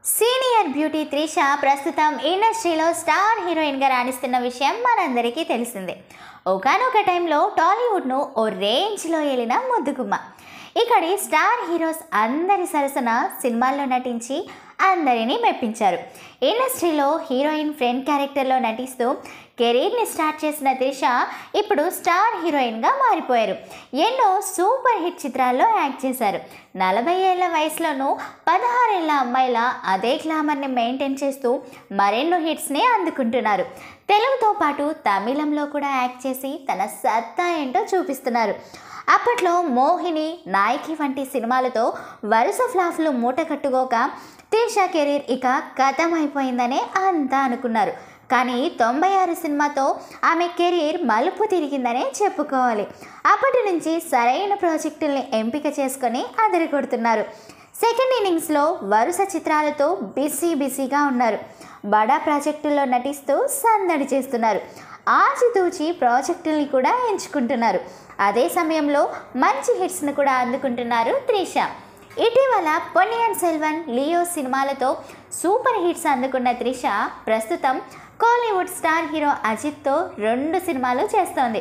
Senior beauty Trisha ప్రస్తుతం ఇండస్ట్రీలో star హీరోయిన్గా రాణిస్తున్న విషయం మనందరికీ తెలిసిందే. ఒకానొక టైంలో టాలీవుడ్ను ఓ రేంజ్లో ఏలిన ముద్దుగుమ్మ. ఇక్కడి స్టార్ హీరోస్ అందరి సరసన సినిమాల్లో నటించి అందరినీ మెప్పించారు. ఇండస్ట్రీలో హీరోయిన్ ఫ్రెండ్ క్యారెక్టర్లో నటిస్తూ కెరీర్ని స్టార్ట్ చేసిన త్రిష ఇప్పుడు స్టార్ హీరోయిన్గా మారిపోయారు. ఎన్నో సూపర్ హిట్ చిత్రాల్లో యాక్ట్ చేశారు. 40 ఏళ్ల వయసులోనూ 16 ఏళ్ల అమ్మాయిల అదే గ్లామర్ని మెయింటైన్ చేస్తూ మరెన్నో హిట్స్ని అందుకుంటున్నారు. తెలుగుతో పాటు తమిళంలో కూడా యాక్ట్ చేసి తన సత్తా ఏంటో చూపిస్తున్నారు. అప్పట్లో మోహిని, నాయకి వంటి సినిమాలతో వరుస ఫ్లాప్లు మూట కట్టుకోక త్రిష కెరీర్ ఇక ఖతమైపోయిందనే అంతా అనుకున్నారు. కానీ 96 సినిమాతో ఆమె కెరీర్ మలుపు తిరిగిందనే చెప్పుకోవాలి. అప్పటి నుంచి సరైన ప్రాజెక్టుల్ని ఎంపిక చేసుకొని అదరగొడుతున్నారు. సెకండ్ ఇన్నింగ్స్లో వరుస చిత్రాలతో బిజీగా ఉన్నారు. బడా ప్రాజెక్టుల్లో నటిస్తూ సందడి చేస్తున్నారు. ఆచితూచి ప్రాజెక్టుల్ని కూడా ఎంచుకుంటున్నారు. అదే సమయంలో మంచి హిట్స్ను కూడా అందుకుంటున్నారు త్రిష. ఇటీవల పొన్నియిన్ సెల్వన్, లియో సినిమాలతో సూపర్ హిట్స్ అందుకున్న త్రిష ప్రస్తుతం కోలీవుడ్ స్టార్ హీరో అజిత్తో 2 సినిమాలు చేస్తోంది.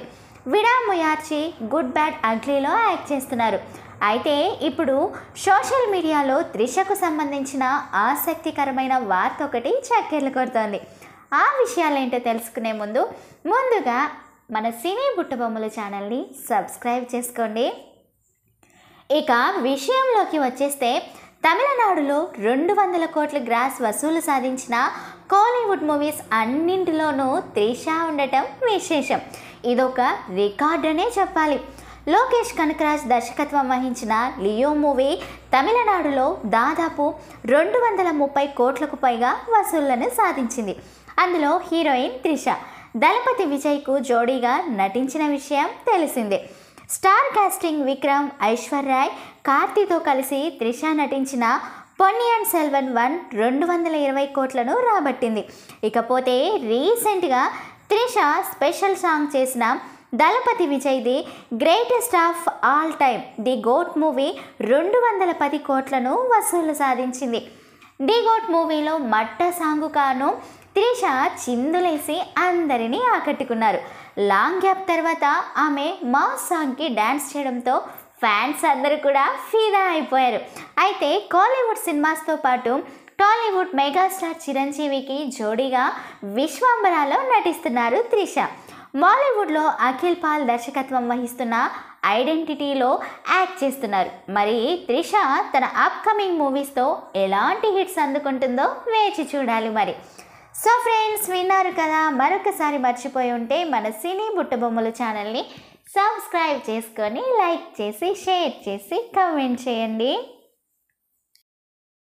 విడా ముయార్చి, గుడ్ బ్యాడ్ అగ్లీలో యాక్ట్ చేస్తున్నారు. అయితే ఇప్పుడు సోషల్ మీడియాలో త్రిషకు సంబంధించిన ఆసక్తికరమైన వార్త ఒకటి చక్కెర్లు కొడుతోంది. ఆ విషయాలేంటో తెలుసుకునే ముందుగా మన సినీ బుట్టబొమ్మల ఛానల్ని సబ్స్క్రైబ్ చేసుకోండి. ఇక విషయంలోకి వచ్చేస్తే, తమిళనాడులో 200 కోట్ల గ్రాస్ వసూలు సాధించిన కోలీవుడ్ మూవీస్ అన్నింటిలోనూ త్రిష ఉండటం విశేషం. ఇదొక రికార్డ్ అనే చెప్పాలి. లోకేష్ కనకరాజ్ దర్శకత్వం వహించిన లియో మూవీ తమిళనాడులో దాదాపు 230 కోట్లకు పైగా వసూళ్లను సాధించింది. అందులో హీరోయిన్ త్రిష దళపతి విజయ్కు జోడీగా నటించిన విషయం తెలిసిందే. స్టార్ కాస్టింగ్ విక్రమ్, ఐశ్వర్యరాయ్, కార్తీతో కలిసి త్రిష నటించిన పొన్నియిన్ సెల్వన్ 1 220 కోట్లను రాబట్టింది. ఇకపోతే రీసెంట్గా త్రిష స్పెషల్ సాంగ్ చేసిన దళపతి విజయ్ది greatest of all time the GOAT movie 210 కోట్లను వసూలు సాధించింది. ది గోట్ మూవీలో మట్ట సాంగు కాను త్రిష చిందులేసి అందరినీ ఆకట్టుకున్నారు. లాంగ్ గ్యాప్ తర్వాత ఆమె మా సాంగ్కి డ్యాన్స్ చేయడంతో ఫ్యాన్స్ అందరూ కూడా ఫిదా అయిపోయారు. అయితే కోలీవుడ్ సినిమాస్తో పాటు టాలీవుడ్ మెగాస్టార్ చిరంజీవికి జోడీగా విశ్వాంబరాలో నటిస్తున్నారు త్రిష. బాలీవుడ్లో అఖిల్ పాల్ దర్శకత్వం వహిస్తున్న ఐడెంటిటీలో యాక్ట్ చేస్తున్నారు. మరి త్రిష తన అప్కమింగ్ మూవీస్తో ఎలాంటి హిట్స్ అందుకుంటుందో వేచి చూడాలి మరి. సో ఫ్రెండ్స్, విన్నారు కదా. మరొకసారి మర్చిపోయి ఉంటే మన సినీ బుట్టబొమ్మల ఛానల్ని సబ్స్క్రైబ్ చేసుకొని లైక్ చేసి షేర్ చేసి కామెంట్ చేయండి.